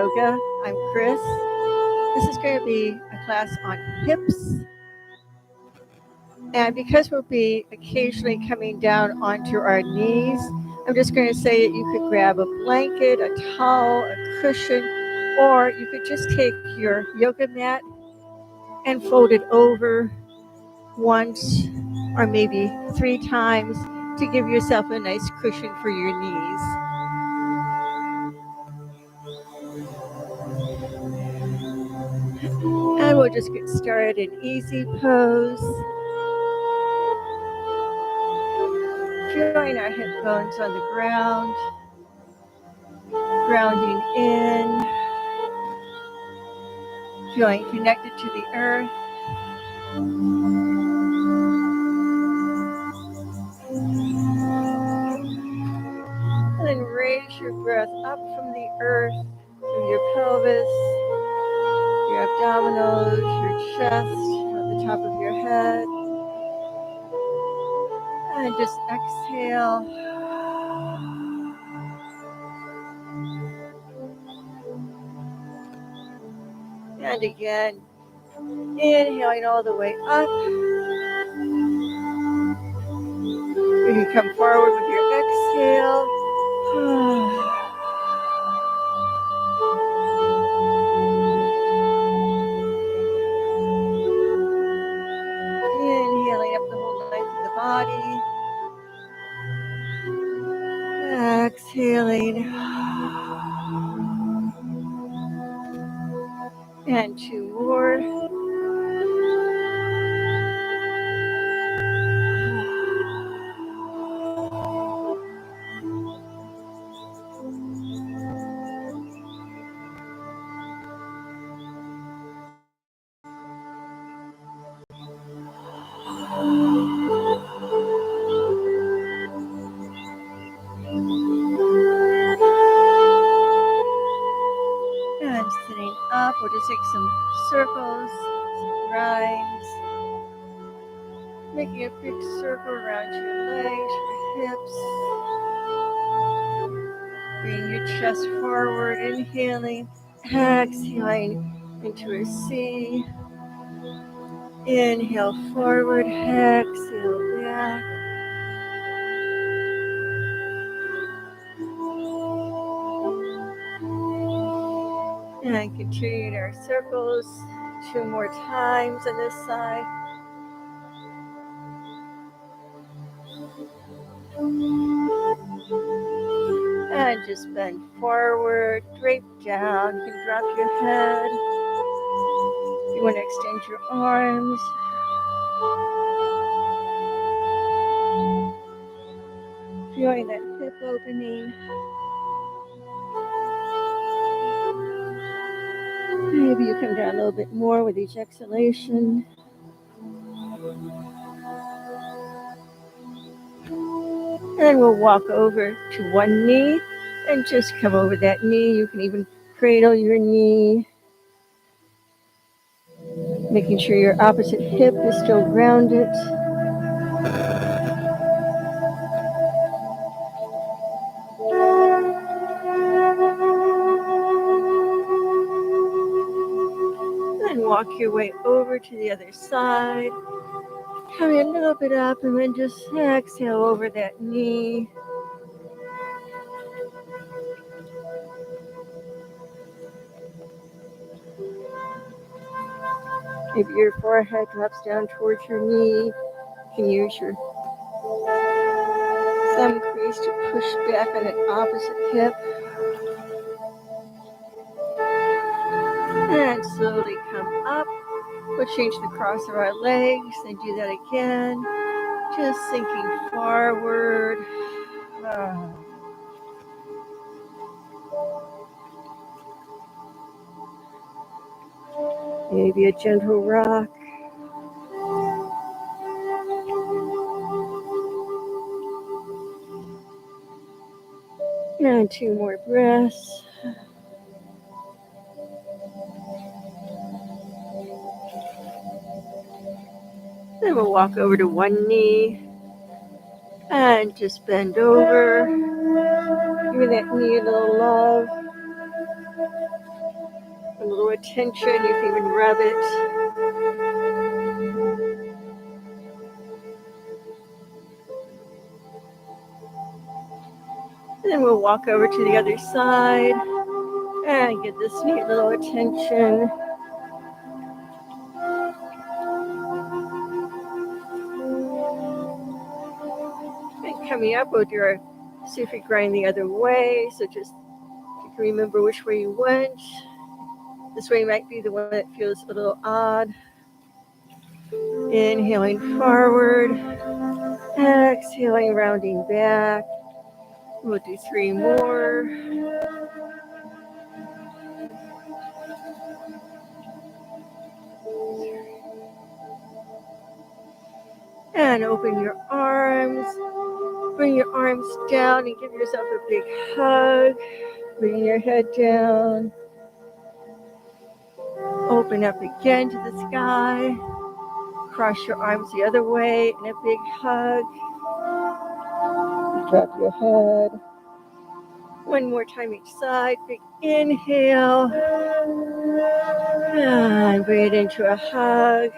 Yoga. I'm Chris. This is going to be a class on hips. And because we'll be occasionally coming down onto our knees, I'm just going to say that you could grab a blanket, a towel, a cushion, or you could just take your yoga mat and fold it over once or maybe 3 times to give yourself a nice cushion for your knees. And we'll just get started in easy pose. Feeling our hip bones on the ground, grounding in, feeling connected to the earth. And then raise your breath up from the earth through your pelvis, your abdominals, your chest, at the top of your head. And just exhale. And again, inhaling all the way up. You can come forward with your exhale. Inhaling up the whole length of the body. Exhaling. And 2 more. And sitting up, we'll just take some circles, some grinds. Making a big circle around your legs, your hips. Bring your chest forward, inhaling, exhaling into a C. Inhale forward, exhale back. And continuing our circles 2 more times on this side. And just bend forward, drape down. You can drop your head. You want to extend your arms. Feeling that hip opening. Maybe you come down a little bit more with each exhalation. And we'll walk over to one knee and just come over that knee. You can even cradle your knee, making sure your opposite hip is still grounded. And walk your way over to the other side. Coming a little bit up and then just exhale over that knee. Maybe your forehead drops down towards your knee. You can use your thumb crease to push back on that opposite hip. And slowly come up. We'll change the cross of our legs and do that again. Just sinking forward. Maybe a gentle rock. And 2 more breaths. Then we'll walk over to one knee and just bend over. Give that knee a little love. some little attention. You can even rub it. And then we'll walk over to the other side and get this neat little attention. And coming up, we'll do our Sufi grind the other way. So just if you can remember which way you went. This way might be the one that feels a little odd. Inhaling forward, exhaling, rounding back. We'll do 3 more. And open your arms. Bring your arms down and give yourself a big hug. Bring your head down. Open up again to the sky. Cross your arms the other way and a big hug. Drop your head. One more time each side. Big inhale. And bring it into a hug.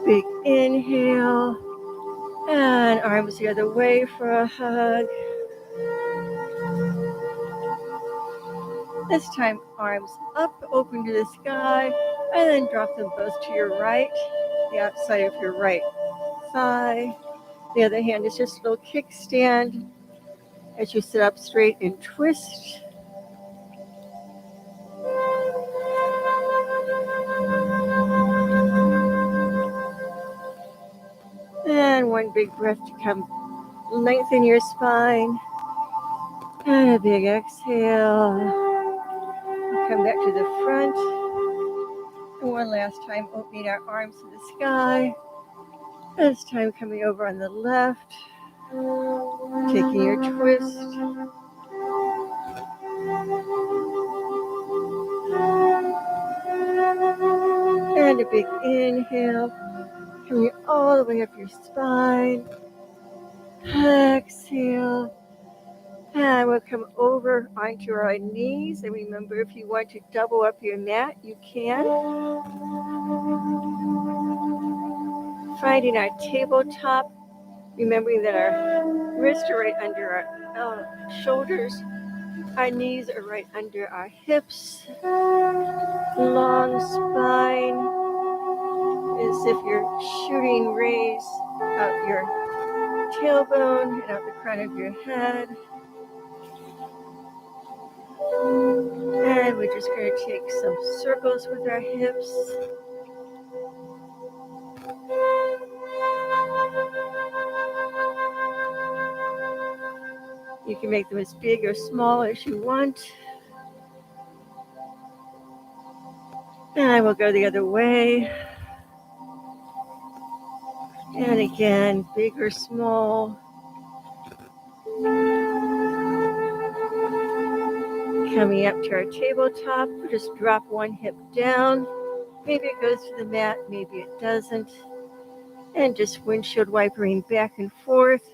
Big inhale. And arms the other way for a hug. This time, arms up, open to the sky, and then drop them both to your right, the outside of your right thigh. The other hand is just a little kickstand as you sit up straight and twist. And one big breath to come lengthen your spine. And a big exhale. Come back to the front. And one last time, opening our arms to the sky. This time coming over on the left. Taking your twist. And a big inhale. Coming all the way up your spine. Exhale. And we'll come over onto our knees. And remember, if you want to double up your mat, you can. Finding our tabletop. Remembering that our wrists are right under our shoulders. Our knees are right under our hips. Long spine. As if you're shooting rays out your tailbone and out the crown of your head. And we're just going to take some circles with our hips. You can make them as big or small as you want. And I will go the other way. And again, big or small. Coming up to our tabletop, we'll just drop one hip down. Maybe it goes to the mat, maybe it doesn't. And just windshield wipering back and forth.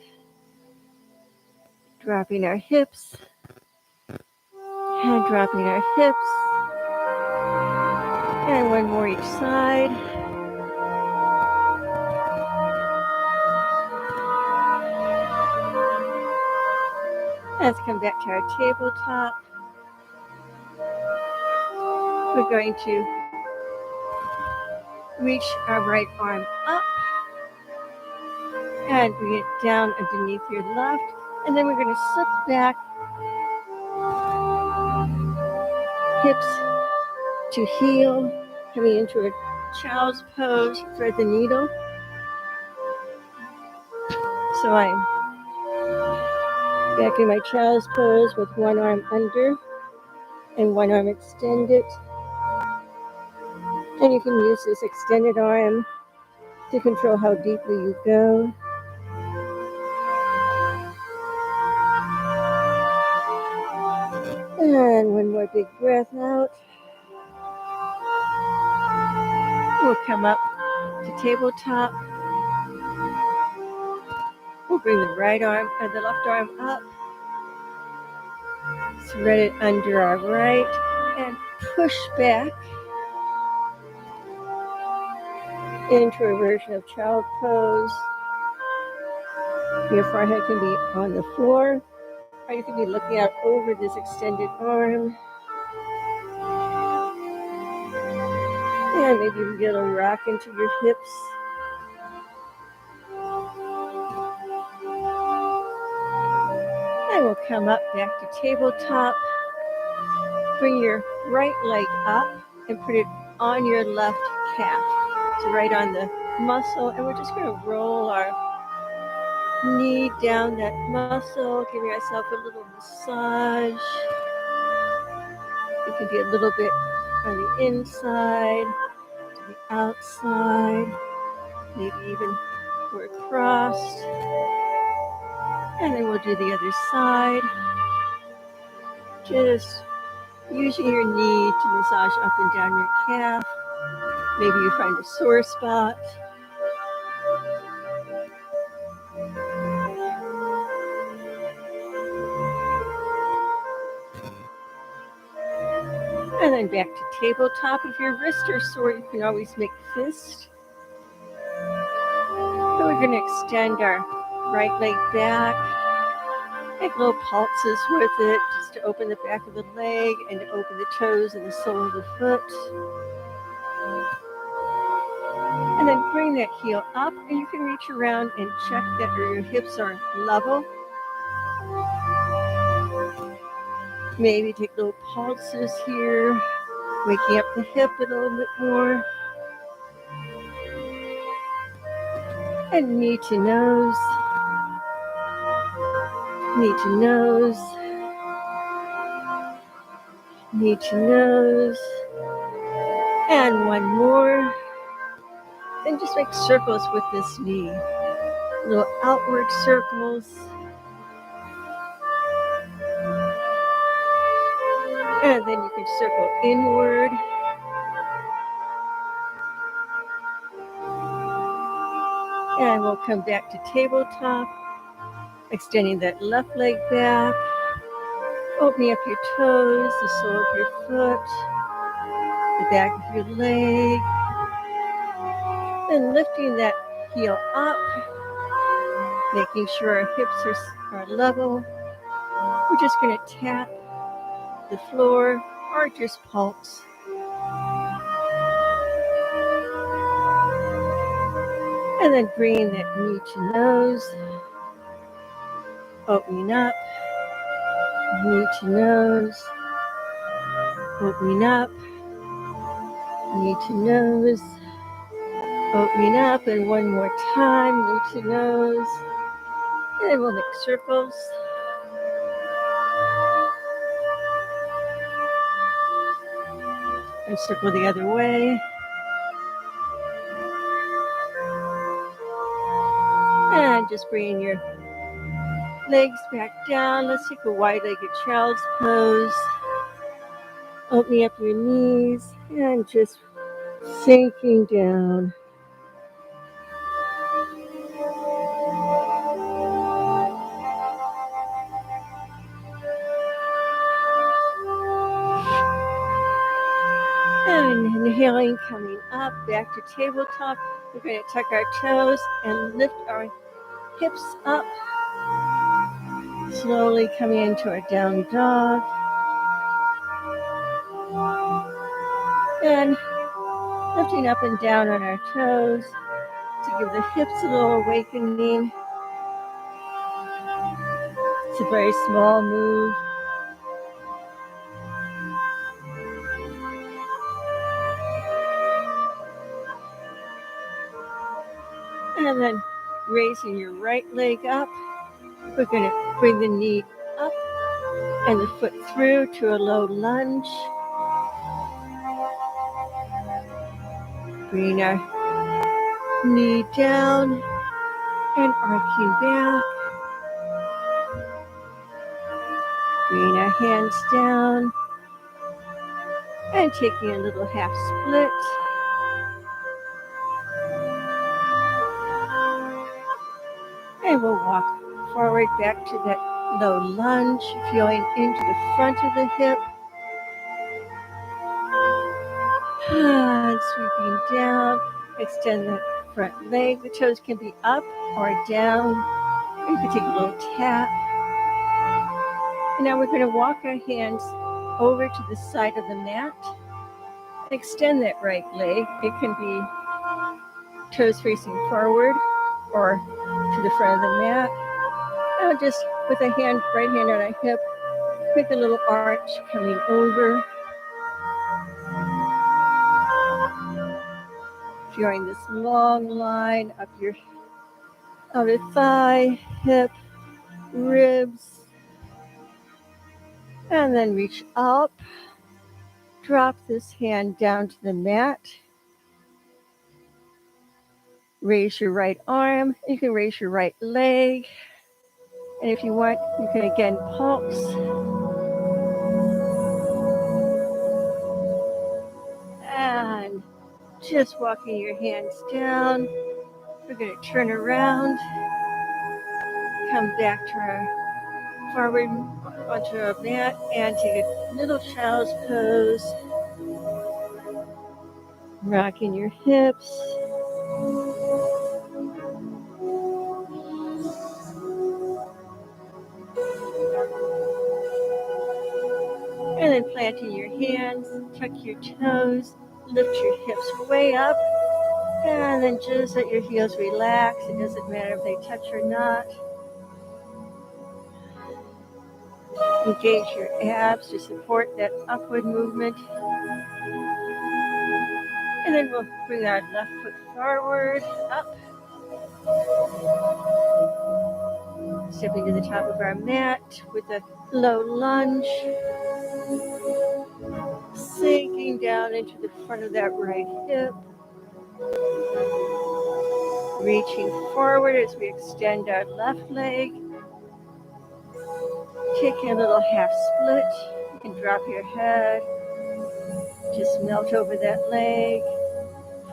Dropping our hips. And dropping our hips. And one more each side. Let's come back to our tabletop. We're going to reach our right arm up and bring it down underneath your left. And then we're going to slip back, hips to heel, coming into a child's pose, thread the needle. So I'm back in my child's pose with one arm under and one arm extended. And you can use this extended arm to control how deeply you go. And one more big breath out. We'll come up to tabletop. We'll bring the right arm and the left arm up. thread it under our right and push back into a version of child pose. Your forehead can be on the floor, or you can be looking out over this extended arm. And maybe you can get a rock into your hips. And we'll come up back to tabletop. Bring your right leg up and put it on your left calf. So right on the muscle, and we're just going to roll our knee down that muscle, giving ourselves a little massage. It can be a little bit on the inside, to the outside, maybe even we're crossed. And then we'll do the other side. Just using your knee to massage up and down your calf. Maybe you find a sore spot. And then back to tabletop. If your wrists are sore, you can always make fist. So we're going to extend our right leg back. Make little pulses with it just to open the back of the leg and to open the toes and the sole of the foot. And then bring that heel up, and you can reach around and check that your hips are level. Maybe take little pulses here, waking up the hip a little bit more. And knee to nose, knee to nose, knee to nose. And one more. Then just make circles with this knee. Little outward circles. And then you can circle inward. And we'll come back to tabletop, extending that left leg back, opening up your toes, the sole of your foot, the back of your leg, then lifting that heel up, making sure our hips are level. We're just going to tap the floor or just pulse. And then bringing that knee to nose, opening up, knee to nose, opening up, knee to nose, opening up, and one more time, knee to nose, and then we'll make circles. And circle the other way. And just bringing your legs back down. Let's take a wide-legged child's pose. Opening up your knees and just sinking down. And inhaling, coming up, back to tabletop. We're going to tuck our toes and lift our hips up. Slowly coming into our down dog. And lifting up and down on our toes to give the hips a little awakening. It's a very small move. And then raising your right leg up. We're going to bring the knee up and the foot through to a low lunge. Bring our knee down and arcing back. Bring our hands down and taking a little half split. And we'll walk forward back to that low lunge, feeling into the front of the hip. And sweeping down, extend the front leg. The toes can be up or down. You can take a little tap. And now we're going to walk our hands over to the side of the mat. Extend that right leg. It can be toes facing forward or to the front of the mat. Now just with a hand, right hand on our hip, make a little arch coming over. Feeling this long line up your outer thigh, hip, ribs. And then reach up. Drop this hand down to the mat. Raise your right arm. You can raise your right leg. And if you want, you can again pulse. And just walking your hands down. We're going to turn around. Come back to our forward onto our mat and take a little child's pose. Rocking your hips. And then planting your hands, tuck your toes, lift your hips way up, and then just let your heels relax. It doesn't matter if they touch or not. Engage your abs to support that upward movement. And then we'll bring our left foot forward, up. Stepping to the top of our mat with a low lunge. Sinking down into the front of that right hip. Reaching forward as we extend our left leg. Taking a little half split. You can drop your head. Just melt over that leg.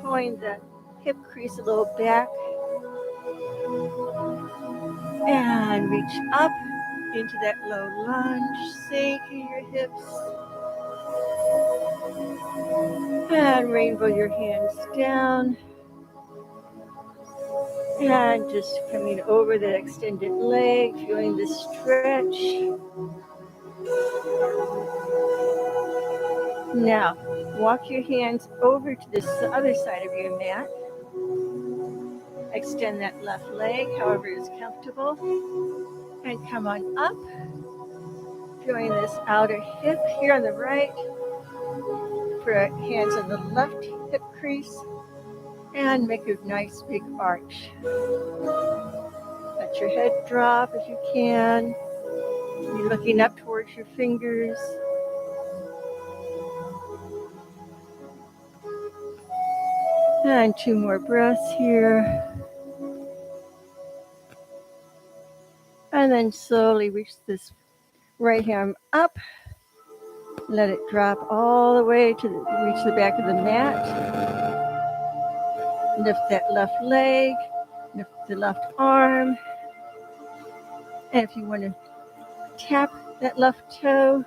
Pulling the hip crease a little back. And reach up into that low lunge. Sinking your hips. And rainbow your hands down. And just coming over that extended leg, feeling the stretch. Now, walk your hands over to this other side of your mat. Extend that left leg, however is comfortable. And come on up. Feeling this outer hip here on the right. Put our hands on the left hip crease. And make a nice big arch. Let your head drop if you can. You're looking up towards your fingers. And 2 more breaths here. And then slowly reach this right hand up. Let it drop all the way to reach the back of the mat. Lift that left leg. Lift the left arm. And if you want to tap that left toe.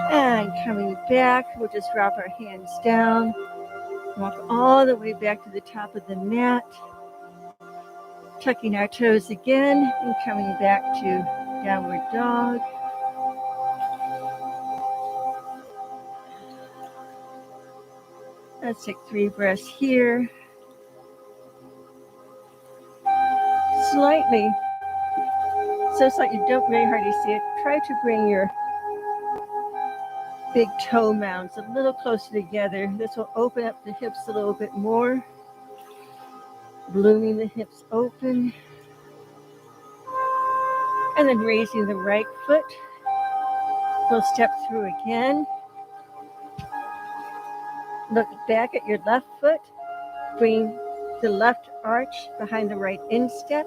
And coming back, we'll just drop our hands down. Walk all the way back to the top of the mat. Tucking our toes again and coming back to downward dog. Let's take 3 breaths here. Slightly, so it's like you don't really hardly see it. Try to bring your big toe mounds a little closer together. This will open up the hips a little bit more. Blooming the hips open. And then raising the right foot. Go step through again. Look back at your left foot. Bring the left arch behind the right instep.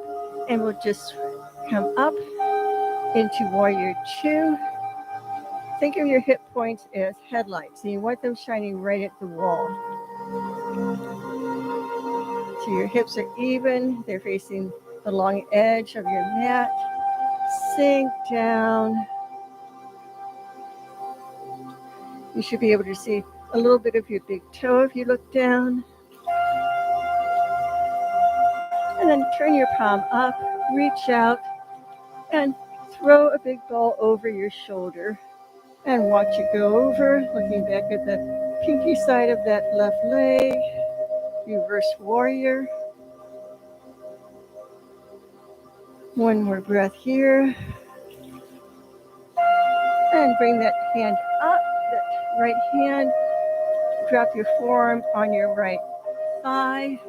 And we'll just come up into Warrior 2. Think of your hip points as headlights. And you want them shining right at the wall. So your hips are even, they're facing the long edge of your mat. Sink down. You should be able to see a little bit of your big toe if you look down. And then turn your palm up, reach out, and throw a big ball over your shoulder. And watch it go over, looking back at the pinky side of that left leg. Reverse warrior. One more breath here. And bring that hand up, that right hand. Drop your forearm on your right thigh.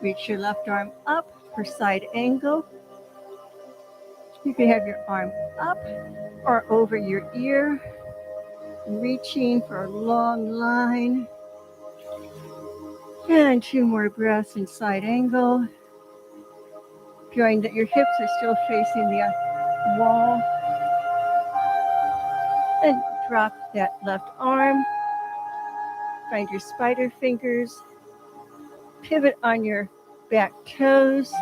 Reach your left arm up for side angle. You can have your arm up or over your ear, reaching for a long line. And 2 more breaths in side angle. Feeling that your hips are still facing the wall. And drop that left arm. Find your spider fingers. Pivot on your back toes.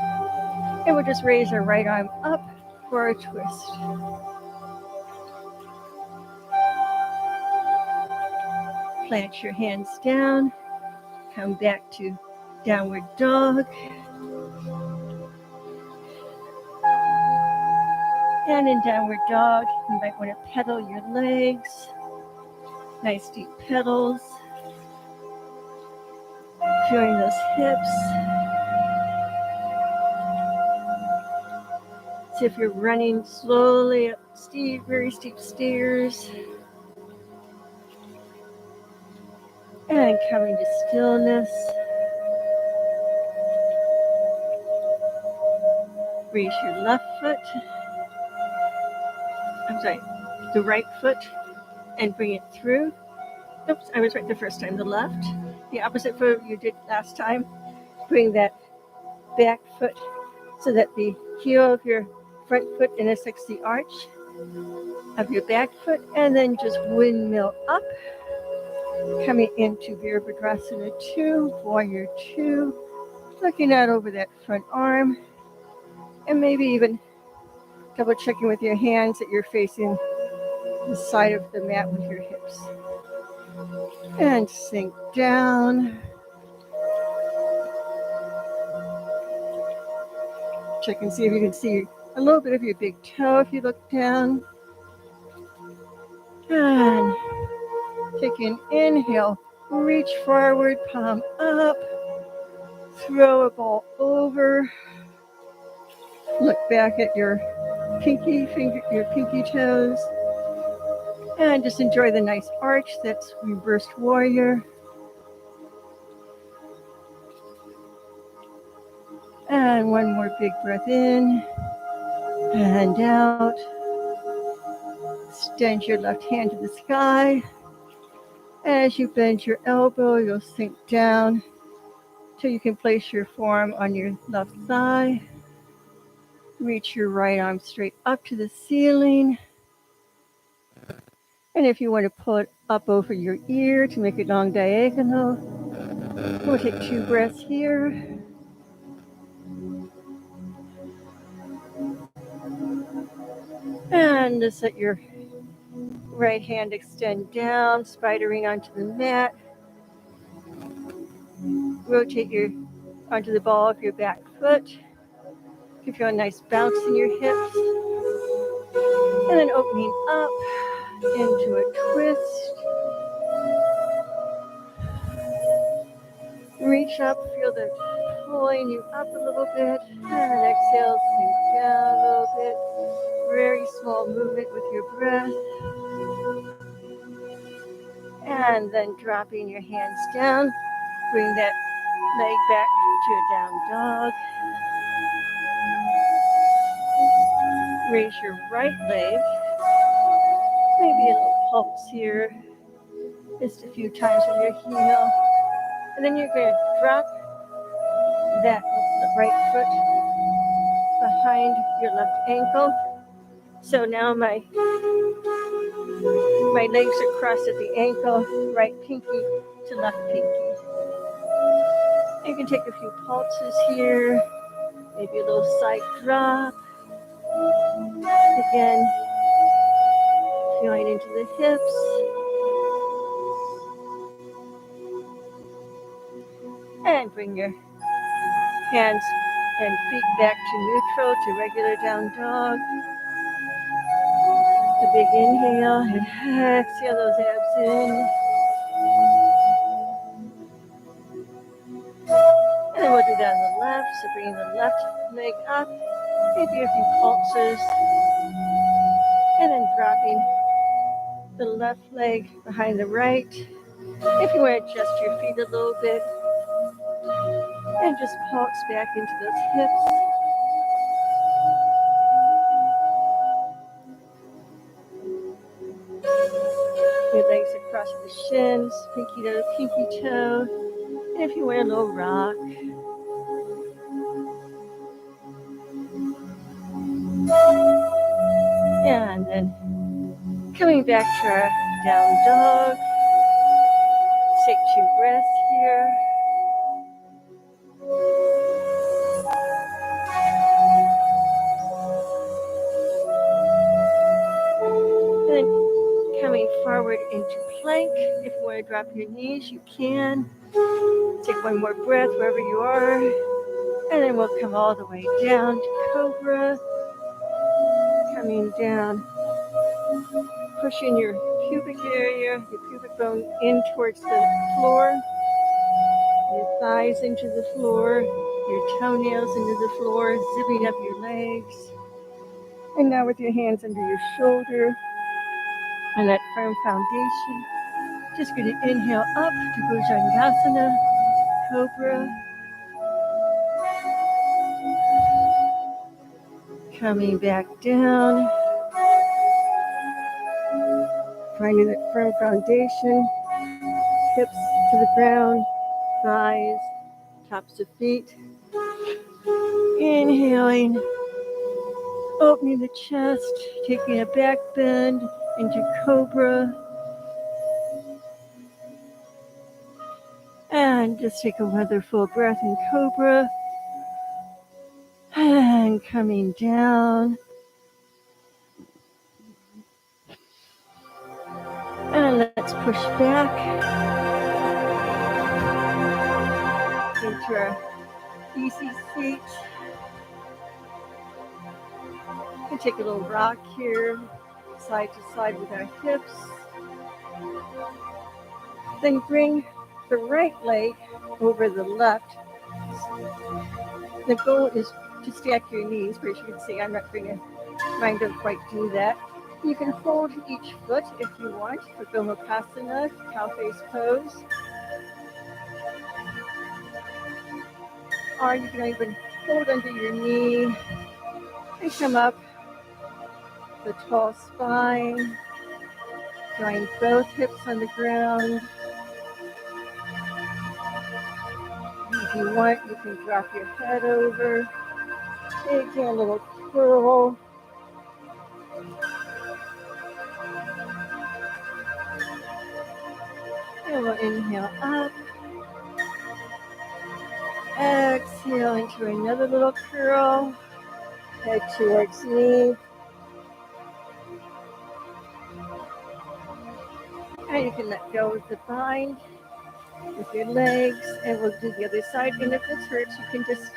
And we'll just raise our right arm up for a twist. Plant your hands down. Come back to downward dog. And in downward dog, you might want to pedal your legs. Nice deep pedals. Feeling those hips. See if you're running slowly up steep, very steep stairs. And coming to stillness. Raise your left foot. The right foot, and bring it through. Oops, I was right the first time. The left. The opposite foot you did last time. Bring that back foot so that the heel of your front foot intersects the arch of your back foot, and then just windmill up, coming into Virabhadrasana 2, Warrior 2, looking out over that front arm, and maybe even double checking with your hands that you're facing the side of the mat with your hips. And sink down. Check and see if you can see a little bit of your big toe if you look down. And take an inhale, reach forward, palm up, throw a ball over, look back at your pinky toes, and just enjoy the nice arch. That's reversed warrior. And one more big breath in and out. Extend your left hand to the sky. As you bend your elbow, you'll sink down till you can place your forearm on your left thigh. Reach your right arm straight up to the ceiling. And if you want to pull it up over your ear to make it long diagonal, we'll take 2 breaths here. And just let your right hand extend down, spidering onto the mat. Rotate onto the ball of your back foot. Give you a nice bounce in your hips. And then opening up into a twist. Reach up, feel the pulling you up a little bit. And exhale, sink down a little bit. Very small movement with your breath. And then dropping your hands down. Bring that leg back to a down dog. Raise your right leg. Maybe a little pulse here. Just a few times with your heel. And then you're going to drop that right foot behind your left ankle. So now my legs are crossed at the ankle, right pinky to left pinky. You can take a few pulses here, maybe a little side drop. Again, feeling into the hips. And bring your hands and feet back to neutral, to regular down dog. A big inhale and exhale those abs in. And then we'll do that on the left. So bringing the left leg up, maybe a few pulses. And then dropping the left leg behind the right. If you want to adjust your feet a little bit. And just pulse back into those hips. Your legs across the shins, pinky to pinky toe. And if you want a little rock. And then coming back to our down dog. Take 2 breaths here. And then coming forward into plank. If you want to drop your knees, you can. Take 1 more breath wherever you are. And then we'll come all the way down to cobra. Coming down. Pushing your pubic area, your pubic bone in towards the floor. Your thighs into the floor. Your toenails into the floor. Zipping up your legs. And now with your hands under your shoulder. And that firm foundation. Just going to inhale up to Bhujangasana, Cobra. Coming back down. Finding that firm foundation. Hips to the ground. Thighs, tops of feet. Inhaling. Opening the chest. Taking a back bend into Cobra. And just take a wonderful breath in Cobra. And coming down. And let's push back into our easy seat. We can take a little rock here, side to side with our hips. Then bring the right leg over the left. The goal is to stack your knees, but as you can see, I'm not going to trying to quite do that. You can hold each foot if you want for Gomukhasana, cow face pose. Or you can even hold under your knee and come up the tall spine, drawing both hips on the ground. If you want, you can drop your head over, taking a little curl. And we'll inhale up. Exhale into another little curl. Head towards knee. And you can let go of the bind with your legs. And we'll do the other side. And if this hurts, you can just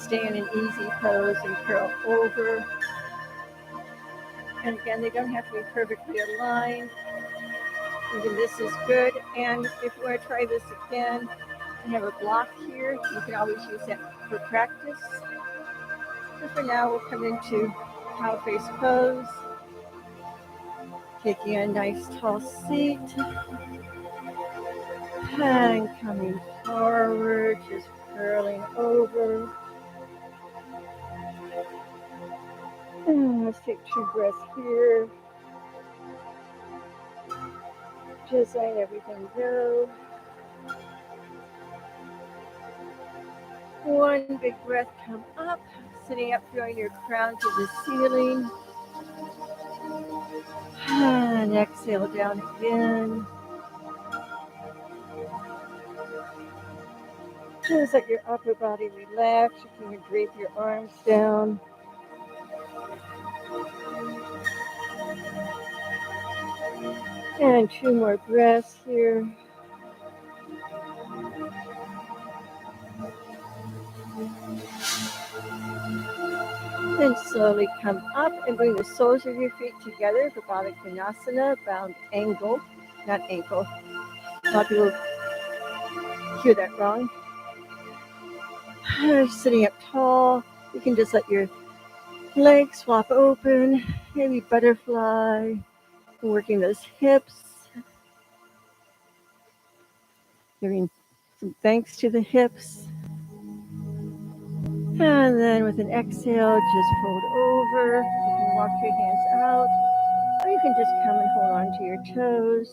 stay in an easy pose and curl over. And again, they don't have to be perfectly aligned. Even this is good. And if you want to try this again and have a block here, you can always use that for practice. But for now, we'll come into cow face pose. Taking a nice tall seat. And coming forward, just curling over. And let's take 2 breaths here. Just letting everything go. 1 big breath, come up, sitting up, throwing your crown to the ceiling. And exhale down again. Just let your upper body relax. You can drape your arms down. And 2 more breaths here. And slowly come up and bring the soles of your feet together for Baddha Konasana, bound angle, not ankle. A lot of people hear that wrong. Sitting up tall, you can just let your legs flop open, maybe butterfly, working those hips, giving some thanks to the hips. And then with an exhale, just fold over. You can walk your hands out, or you can just come and hold on to your toes.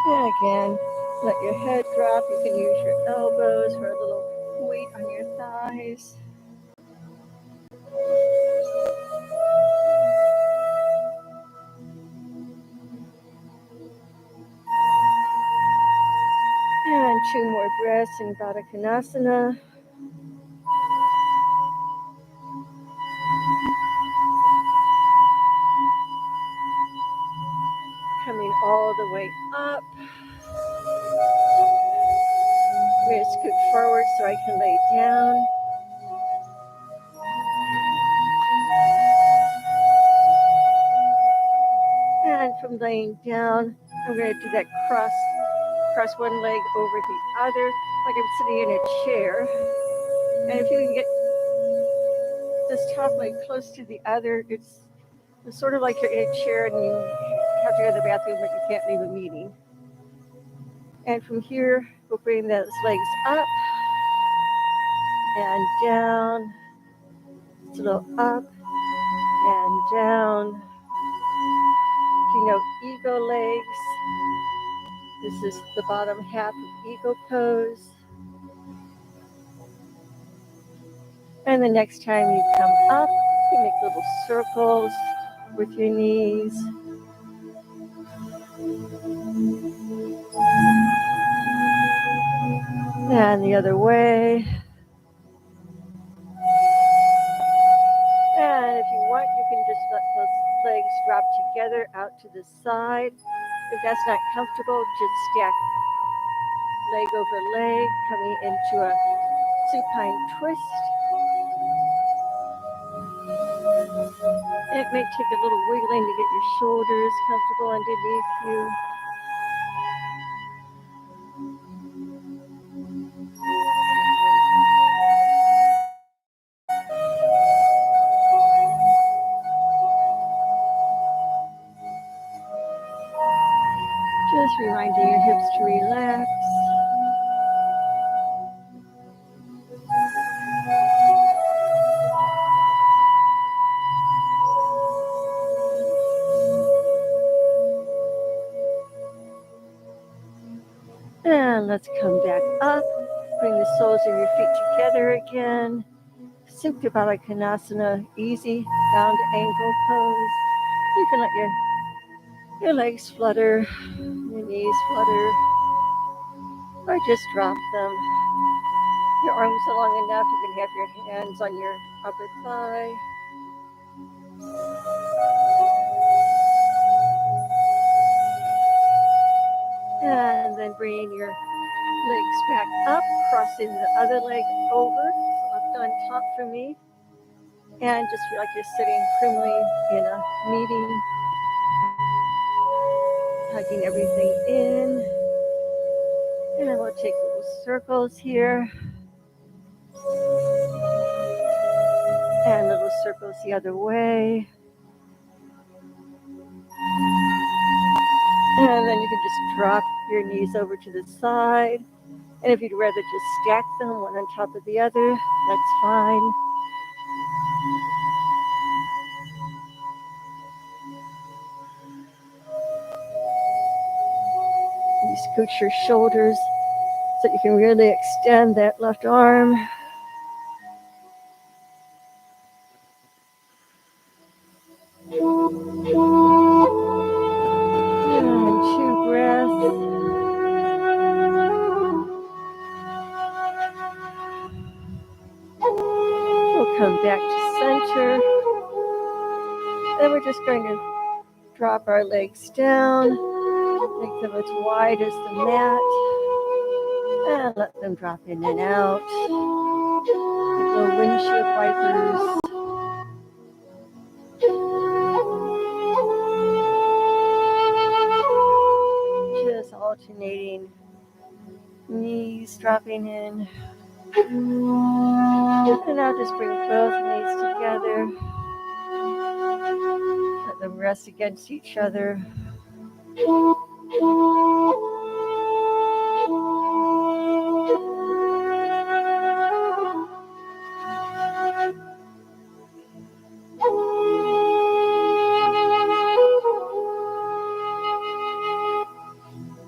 And again, let your head drop. You can use your elbows for a little weight on your thighs. And 2 more breaths in Baddha Konasana. Coming all the way up. I'm going to scoot forward so I can lay down. And from laying down, I'm going to do that cross one leg over the other, like I'm sitting in a chair. And if you can get this top leg close to the other, it's sort of like you're in a chair and you have to go to the bathroom, but you can't leave a meeting. And from here, we'll bring those legs up and down, little up and down. You know, ego legs. This is the bottom half of ego pose. And the next time you come up, you make little circles with your knees. And the other way. And if you want, you can just let those legs drop together out to the side. If that's not comfortable, just stack leg over leg, coming into a supine twist. It may take a little wiggling to get your shoulders comfortable underneath you. Just reminding your hips to relax. And let's come back up. Bring the soles of your feet together again. Supta Baddha Konasana, easy bound angle pose. You can let your legs flutter, your knees flutter, or just drop them. Your arms are long enough, you can have your hands on your upper thigh. And then bringing your legs back up, crossing the other leg over, so left on top for me. And just feel like you're sitting primly in a meeting, hugging everything in. And we'll take little circles here. And little circles the other way. And then you can just drop your knees over to the side. And if you'd rather just stack them one on top of the other, that's fine. You scoot your shoulders so you can really extend that left arm. And 2 breaths. just going to drop our legs down, make them as wide as the mat, and let them drop in and out. Like little windshield wipers. Just alternating, knees dropping in. And now just bring both knees together. Let them rest against each other.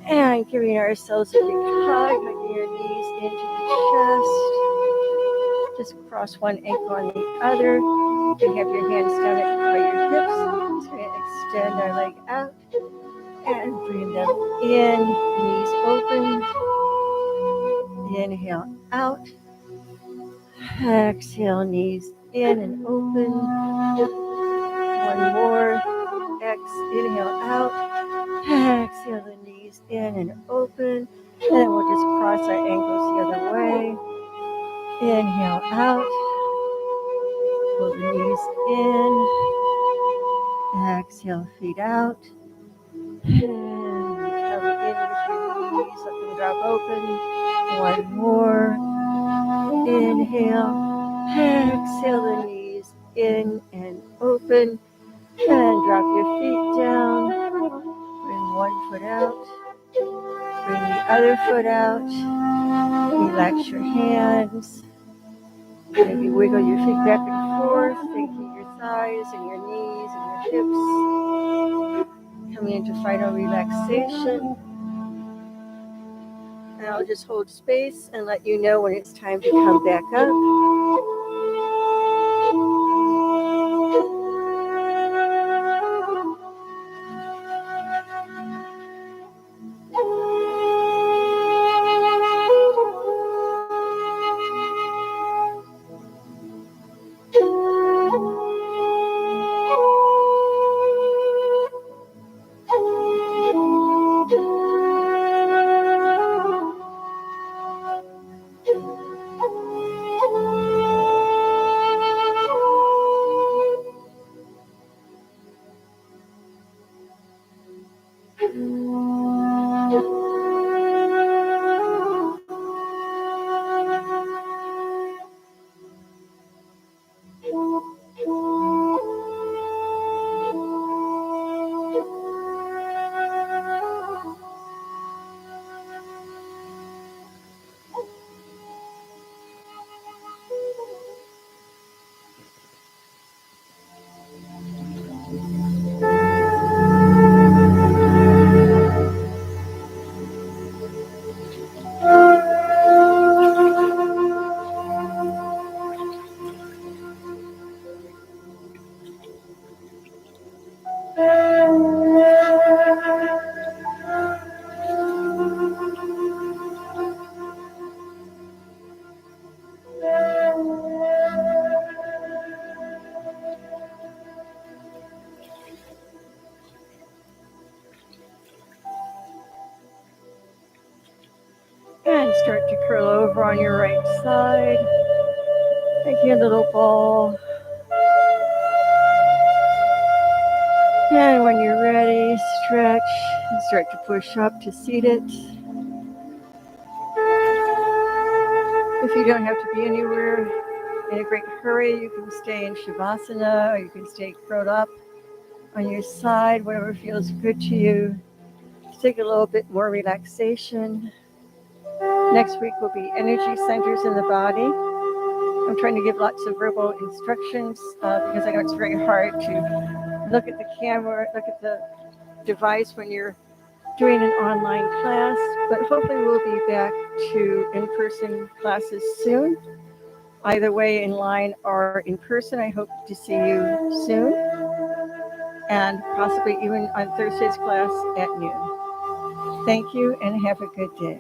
And giving ourselves a big hug, hugging your knees into the chest. Just cross one ankle on the other. You have your hands down by your hips. Just going to extend our leg out and bring them in. Knees open. Inhale out. Exhale, knees in and open. One more. Inhale out. Exhale the knees in and open. And then we'll just cross our ankles the other way. Inhale out. Pull the knees in. Exhale, feet out. And come in with your knees. Let them drop open. One more. Inhale. Exhale the knees in and open. And drop your feet down. Bring one foot out. Bring the other foot out. Relax your hands. Maybe wiggle your feet back and forth, thinking your thighs and your knees and your hips. Coming into final relaxation. And I'll just hold space and let you know when it's time to come back up. And start to curl over on your right side. Making a little ball. And when you're ready, stretch and start to push up to seated. If you don't have to be anywhere in a great hurry, you can stay in Shavasana or you can stay curled up on your side, whatever feels good to you. Take a little bit more relaxation. Next week will be energy centers in the body. I'm trying to give lots of verbal instructions because I know it's very hard to look at the camera, look at the device when you're doing an online class, but hopefully we'll be back to in-person classes soon. Either way, in line or in person, I hope to see you soon, and possibly even on Thursday's class at noon. Thank you and have a good day.